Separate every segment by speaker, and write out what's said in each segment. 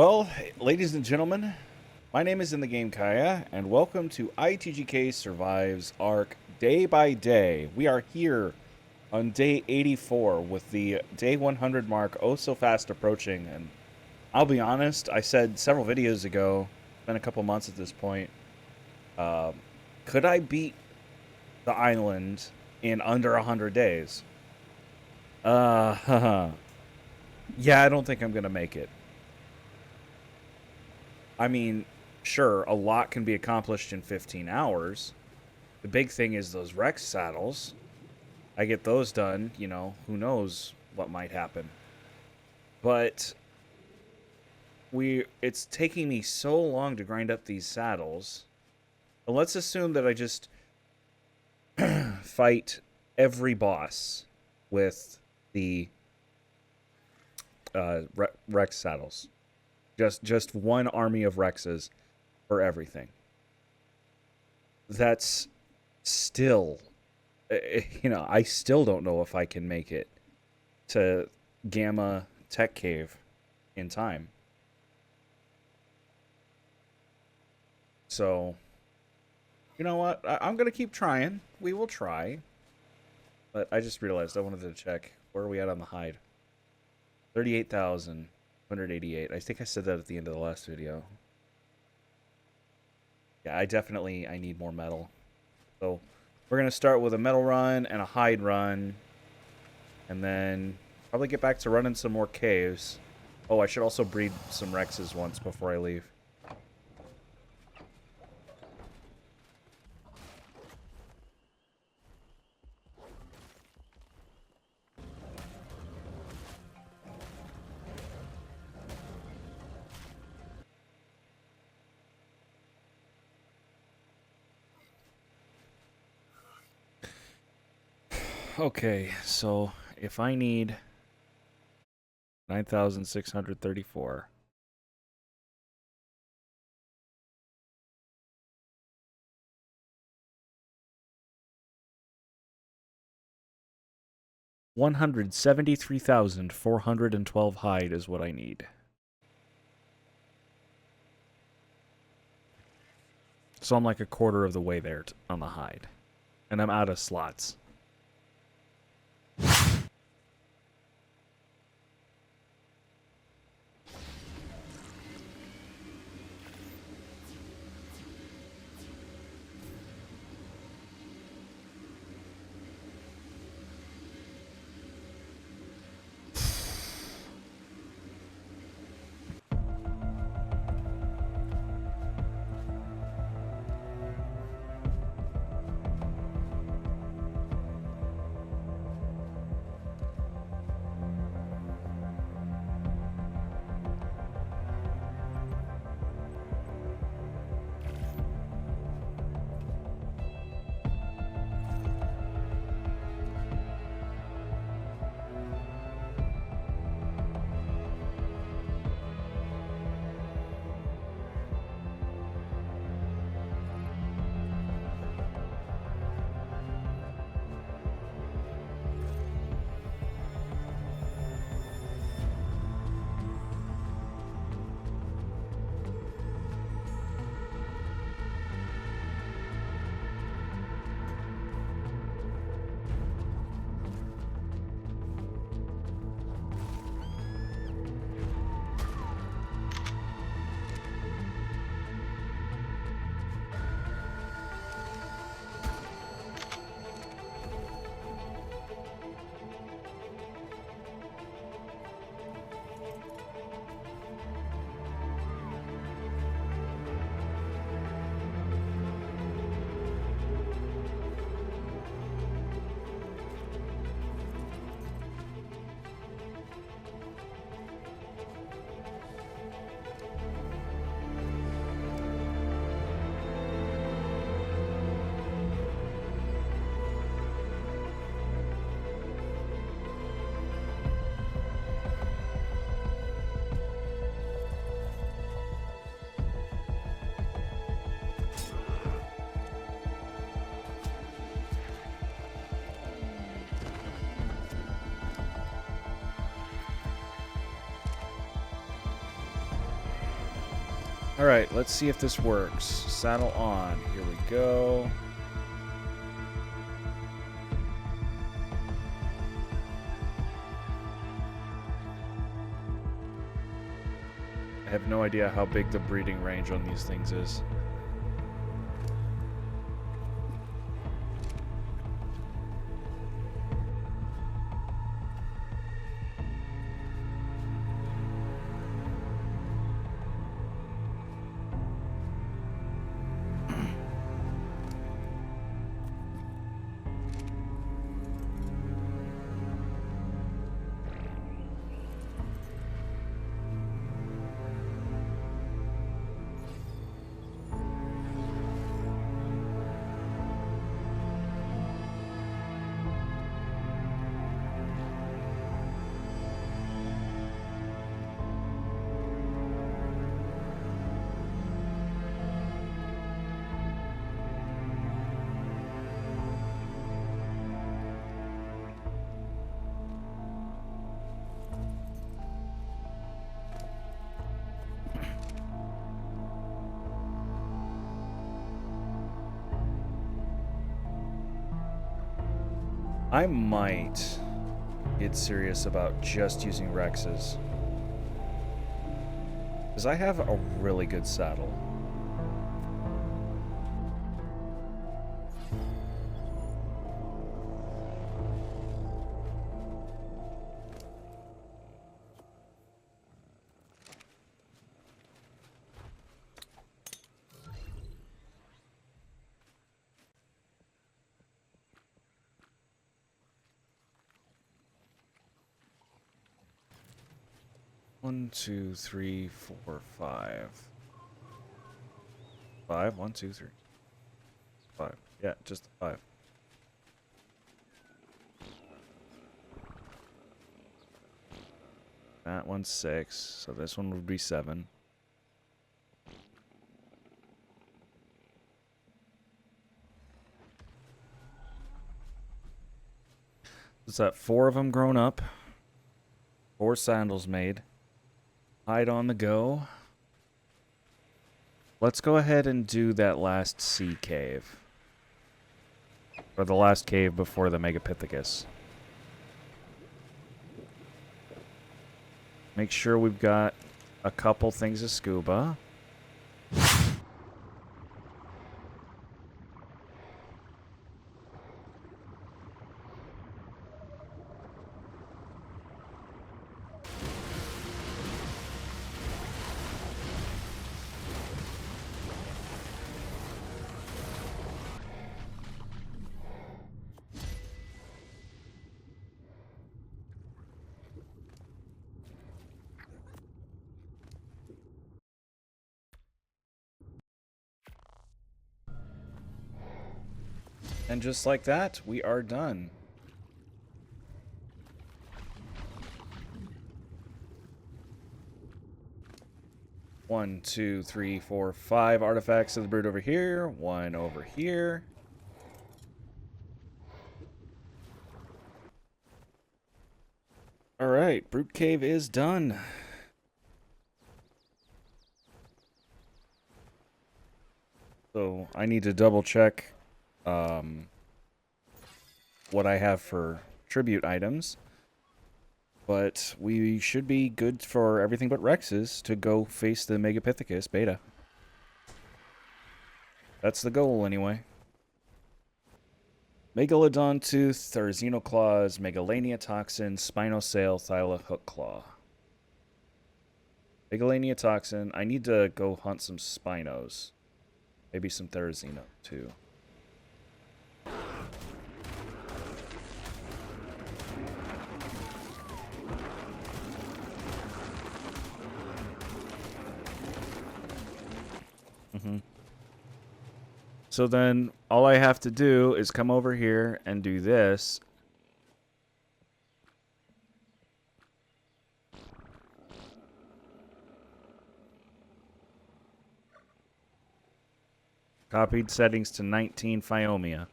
Speaker 1: Well, ladies and gentlemen, my name is In the Game Kaya, and welcome to ITGK Survives Arc Day by Day. We are here on day 84 with the day 100 mark oh so fast approaching, and I'll be honest, I said several videos ago, it's been a couple months at this point, could I beat the island in under 100 days? Yeah, I don't think I'm going to make it. I mean, sure, a lot can be accomplished in 15 hours. The big thing is those Rex saddles. I get those done, you know, who knows what might happen. But it's taking me so long to grind up these saddles. But let's assume that I just fight every boss with the Rex saddles. Just one army of Rexes for everything. That's still, I still don't know if I can make it to Gamma Tech Cave in time. So, you know what? I'm going to keep trying. We will try. But I just realized I wanted to check. Where are we at on the hide? 38,188. I think I said that at the end of the last video. Yeah, I need more metal. So we're going to start with a metal run and a hide run. And then probably get back to running some more caves. Oh, I should also breed some Rexes once before I leave. Okay, so if I need 9,634. $173,412 hide is what I need. So I'm like a quarter of the way there on the hide. And I'm out of slots. Alright, let's see if this works. Saddle on. Here we go. I have no idea how big the breeding range on these things is. I might get serious about just using Rexes. Because I have a really good saddle. One, two, three, four, five. 5, 1, 2, 3. 5. Yeah, just 5. That one's 6, so this one would be 7. Is that 4 of them grown up? 4 sandals made. Hide on the go. Let's go ahead and do that last sea cave. Or the last cave before the Megapithecus. Make sure we've got a couple things of scuba. And just like that, we are done. One, two, three, four, 5 artifacts of the bird over here. 1 over here. Alright, Brute Cave is done. So I need to double check what I have for tribute items. But we should be good for everything but Rexes to go face the Megapithecus beta. That's the goal, anyway. Megalodon Tooth, Xenoclaws, Megalania Toxin, Spinosail, Thyla Hook Claw. Megalania Toxin. I need to go hunt some Spinos. Maybe some Therizino, too. So then all I have to do is come over here and do this. Copied settings to 19 Phiomia.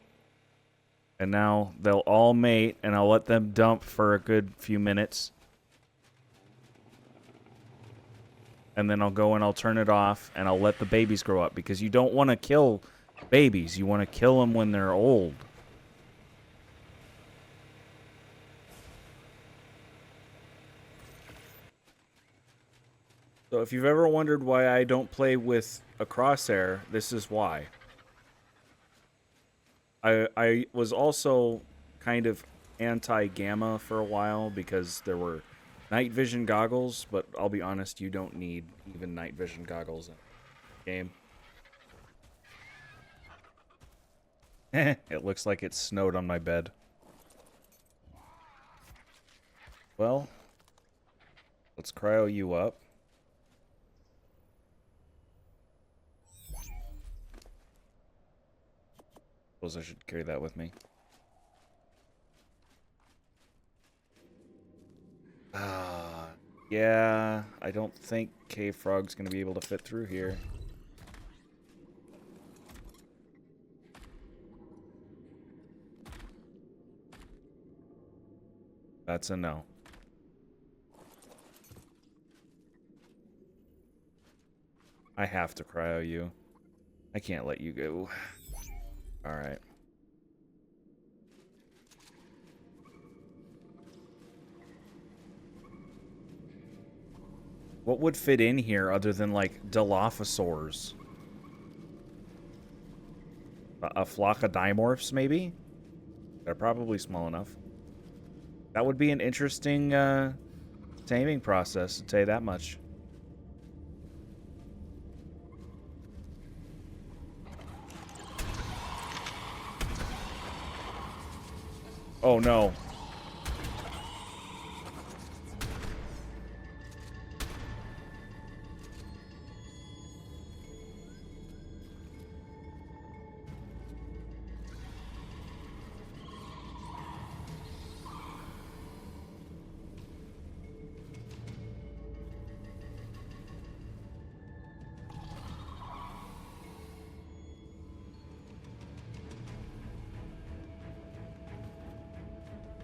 Speaker 1: And now they'll all mate, and I'll let them dump for a good few minutes. and then I'll go and I'll turn it off, and I'll let the babies grow up, because you don't want to kill babies. You want to kill them when they're old. So if you've ever wondered why I don't play with a crosshair, this is why. I was also kind of anti-gamma for a while because there were night vision goggles, but I'll be honest, you don't need even night vision goggles in the game. It looks like it snowed on my bed. Well, let's cryo you up. Suppose I should carry that with me. Yeah, I don't think Cave Frog's gonna be able to fit through here. That's a no. I have to cryo you. I can't let you go. Alright. What would fit in here other than, like, Dilophosaurs? A flock of dimorphs, maybe? They're probably small enough. That would be an interesting, taming process, to tell you that much. Oh, no.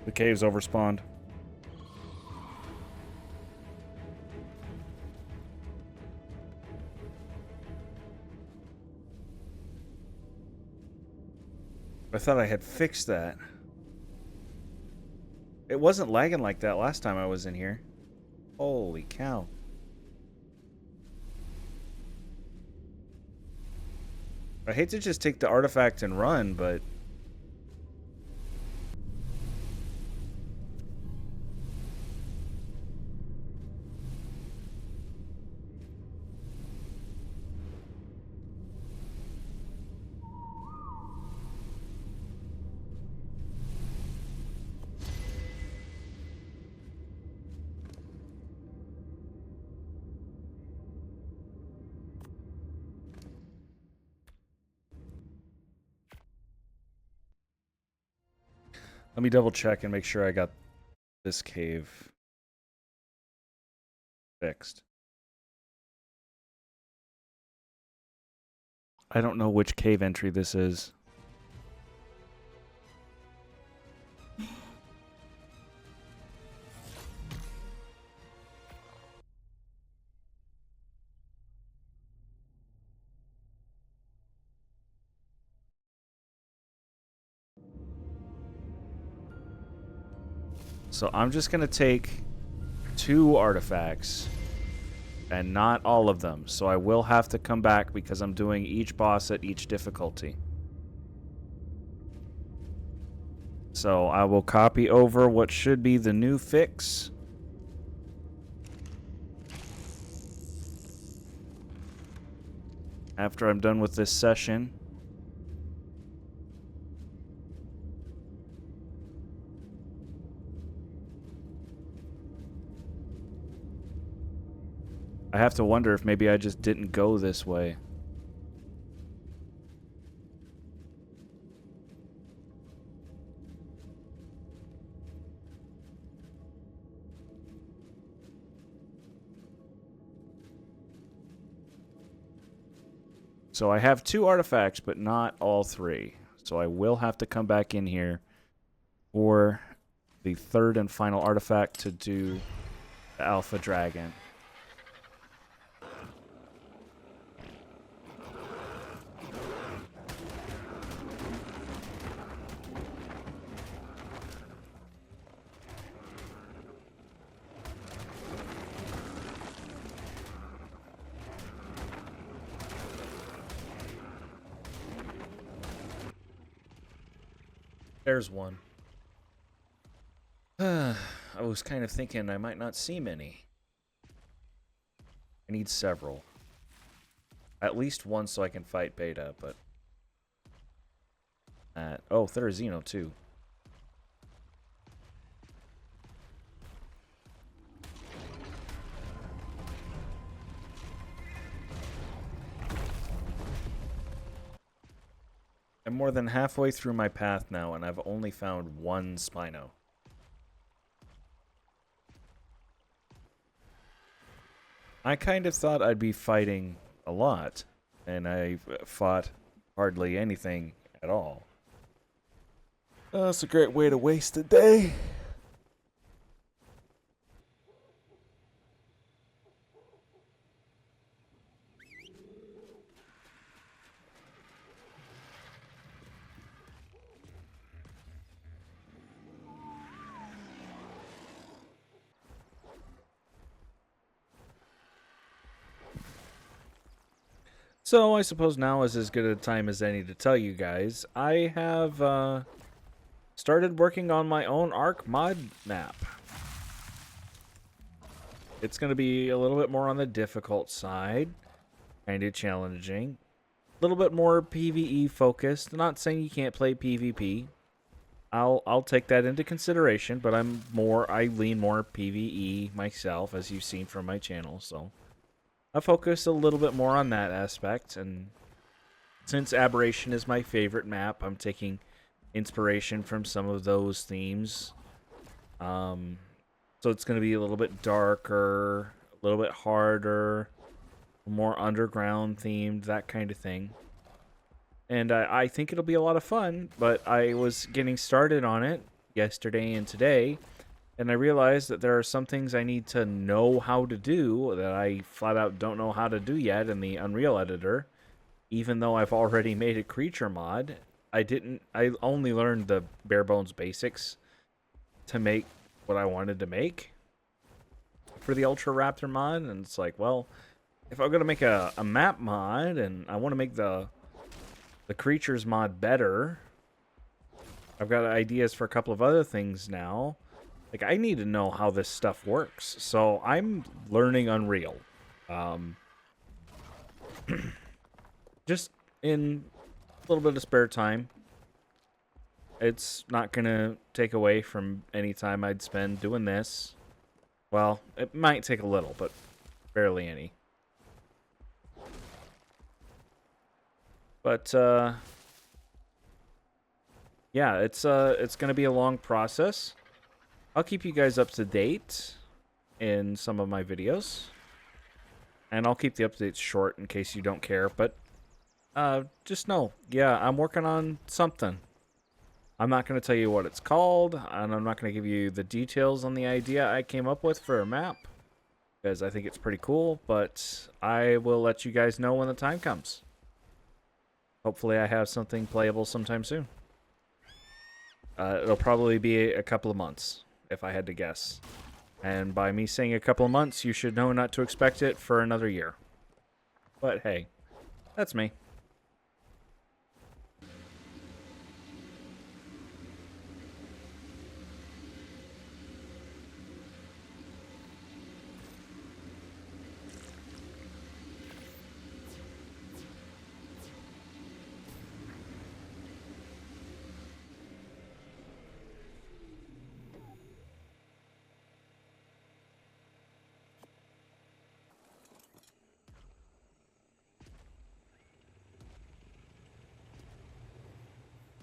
Speaker 1: The cave's overspawned. I thought I had fixed that. It wasn't lagging like that last time I was in here. Holy cow. I hate to just take the artifact and run, but... Let me double check and make sure I got this cave fixed. I don't know which cave entry this is. So I'm just going to take 2 artifacts and not all of them. So I will have to come back because I'm doing each boss at each difficulty. So I will copy over what should be the new fix. After I'm done with this session. I have to wonder if maybe I just didn't go this way. So I have 2 artifacts, but not all 3. So I will have to come back in here for the 3rd and final artifact to do the Alpha Dragon. There's one. I was kind of thinking I might not see many. I need several. At least one so I can fight Beta, but... oh, there's Xeno too. I'm more than halfway through my path now, and I've only found one Spino. I kind of thought I'd be fighting a lot, and I fought hardly anything at all. That's a great way to waste a day. So I suppose now is as good a time as any to tell you guys, I have started working on my own Ark mod map. It's going to be a little bit more on the difficult side, kind of challenging, a little bit more PvE focused. Not saying you can't play PvP. I'll take that into consideration, but I lean more PvE myself, as you've seen from my channel, so I focus a little bit more on that aspect. And since Aberration is my favorite map, I'm taking inspiration from some of those themes. So it's going to be a little bit darker, a little bit harder, more underground themed, that kind of thing. And I think it'll be a lot of fun, but I was getting started on it yesterday and today, and I realized that there are some things I need to know how to do that I flat out don't know how to do yet in the Unreal Editor, even though I've already made a creature mod. I only learned the bare bones basics to make what I wanted to make for the Ultra Raptor mod, and it's like, well, if I'm gonna make a map mod and I want to make the creatures mod better, I've got ideas for a couple of other things now. Like, I need to know how this stuff works, so I'm learning Unreal. Just in a little bit of spare time. It's not gonna take away from any time I'd spend doing this. Well, it might take a little, but barely any. But yeah, it's gonna be a long process. I'll keep you guys up to date in some of my videos, and I'll keep the updates short in case you don't care. But just know, yeah, I'm working on something. I'm not going to tell you what it's called, and I'm not going to give you the details on the idea I came up with for a map, because I think it's pretty cool, but I will let you guys know when the time comes. Hopefully I have something playable sometime soon. It'll probably be a couple of months, if I had to guess. And by me saying a couple of months, you should know not to expect it for another year. But hey, that's me.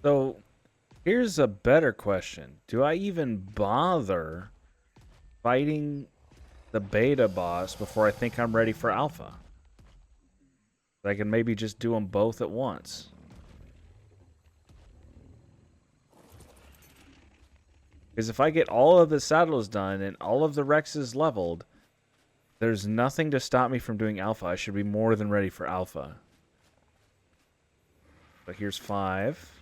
Speaker 1: So, here's a better question. Do I even bother fighting the beta boss before I think I'm ready for alpha? I can maybe just do them both at once. Because if I get all of the saddles done and all of the Rexes leveled, there's nothing to stop me from doing alpha. I should be more than ready for alpha. But here's 5.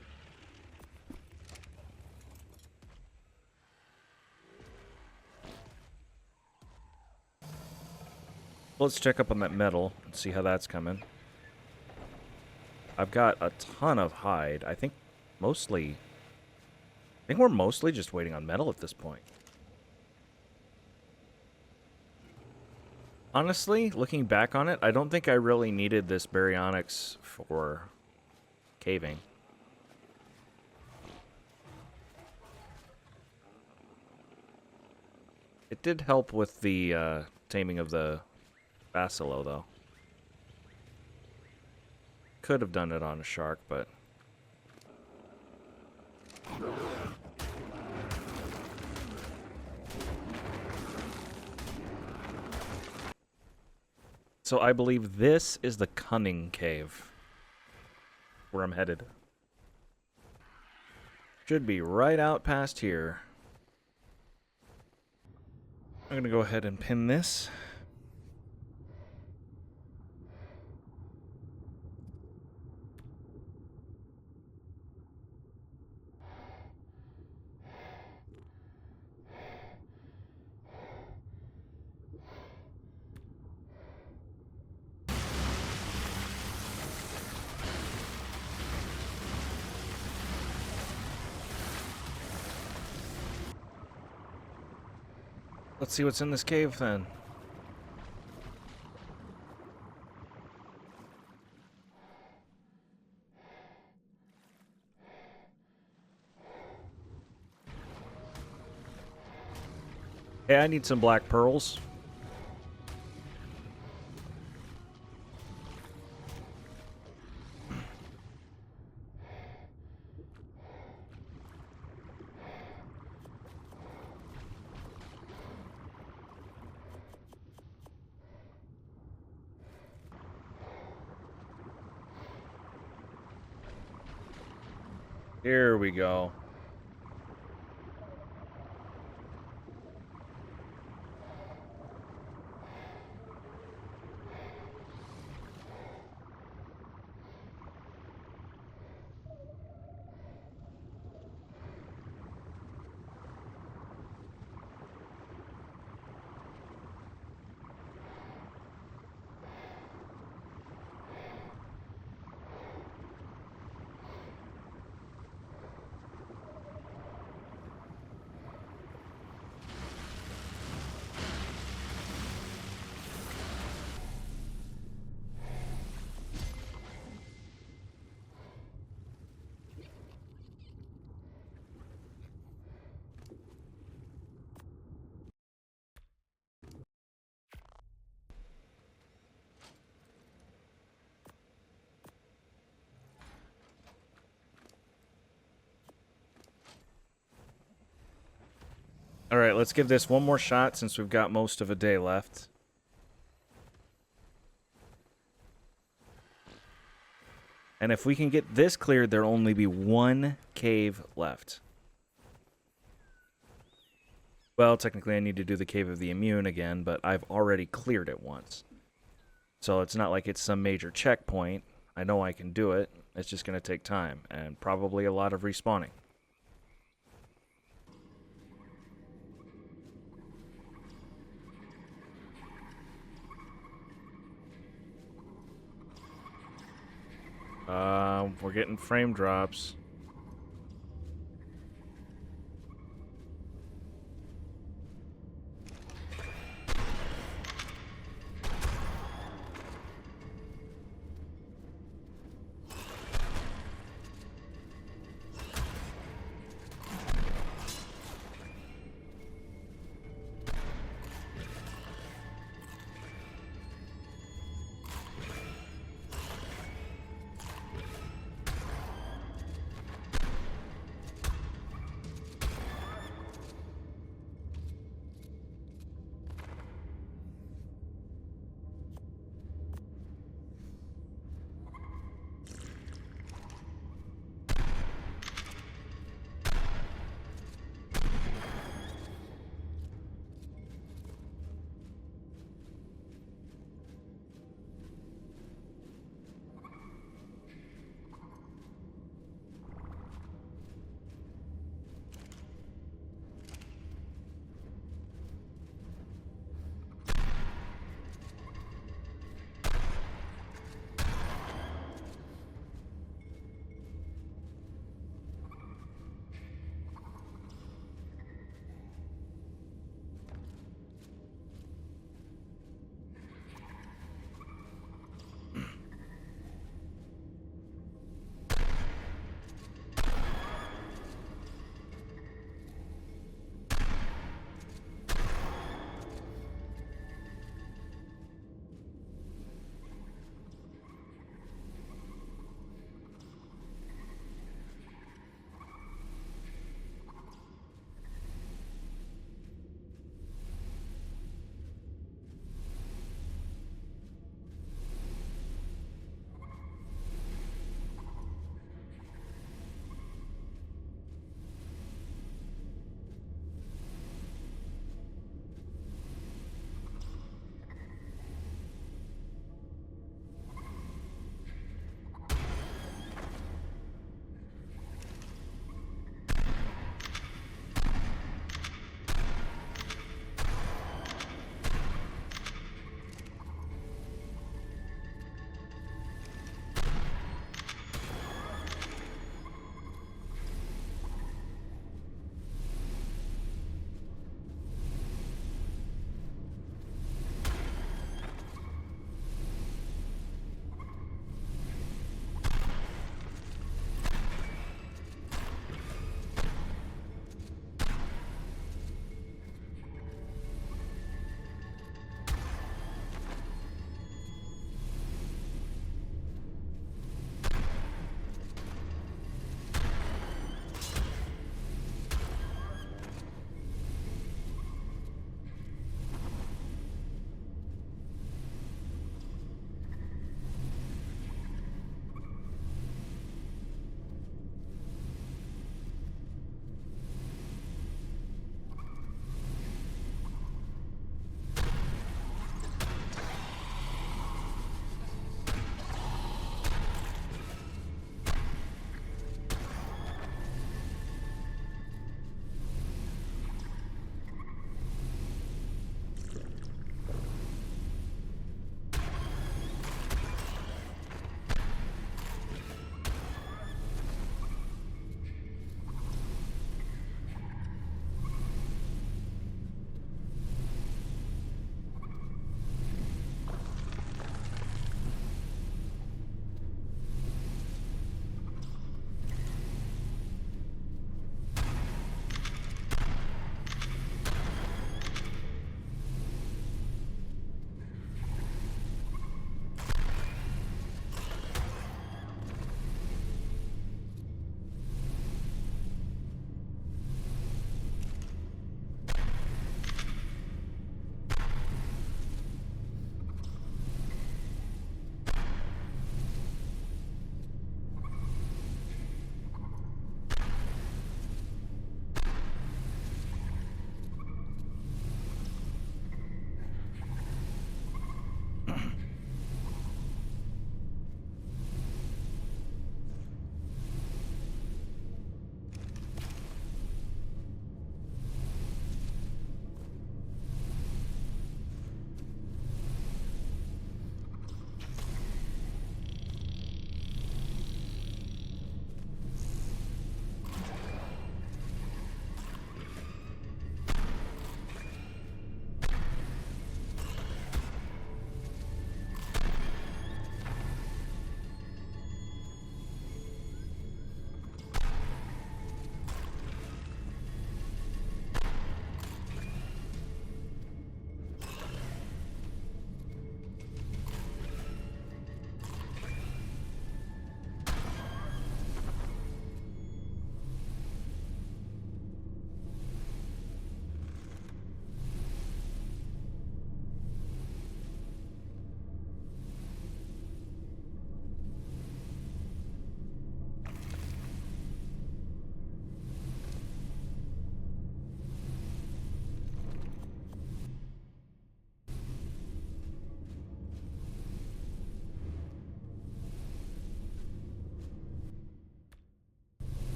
Speaker 1: Let's check up on that metal and see how that's coming. I've got a ton of hide. I think mostly think we're mostly just waiting on metal at this point. Honestly, looking back on it, I don't think I really needed this baryonyx for caving. It did help with the taming of the bacillo, though. Could have done it on a shark, but... So I believe this is the Cunning cave, where I'm headed. Should be right out past here. I'm gonna go ahead and pin this. Let's see what's in this cave then. Hey, I need some black pearls. Here we go. Alright, let's give this one more shot since we've got most of a day left. And if we can get this cleared, there'll only be one cave left. Well, technically I need to do the Cave of the Immune again, but I've already cleared it once. So it's not like it's some major checkpoint. I know I can do it. It's just going to take time, and probably a lot of respawning. We're getting frame drops.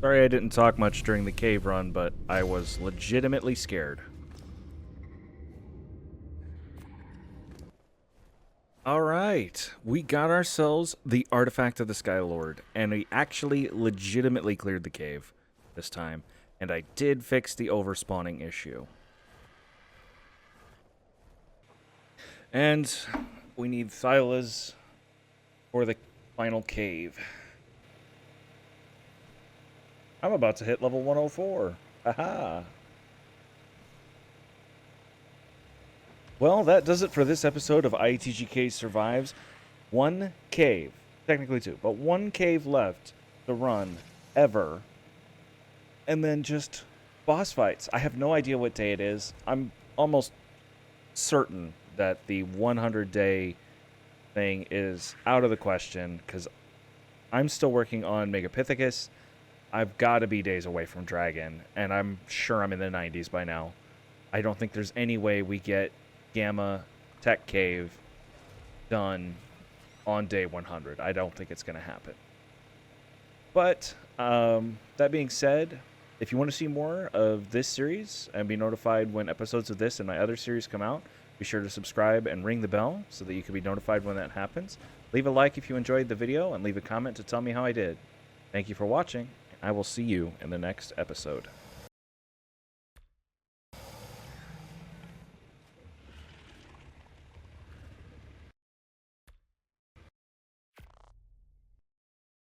Speaker 1: Sorry I didn't talk much during the cave run, but I was legitimately scared. Alright, we got ourselves the artifact of the Skylord, and we actually legitimately cleared the cave this time, and I did fix the overspawning issue. And we need Thylas for the final cave. I'm about to hit level 104. Haha. Well, that does it for this episode of ITGK Survives. One cave, technically two, but one cave left to run ever. And then just boss fights. I have no idea what day it is. I'm almost certain that the 100-day thing is out of the question because I'm still working on Megapithecus. I've got to be days away from Dragon, and I'm sure I'm in the 90s by now. I don't think there's any way we get Gamma Tech Cave done on day 100. I don't think it's going to happen. But that being said, if you want to see more of this series and be notified when episodes of this and my other series come out, be sure to subscribe and ring the bell so that you can be notified when that happens. Leave a like if you enjoyed the video and leave a comment to tell me how I did. Thank you for watching. I will see you in the next episode.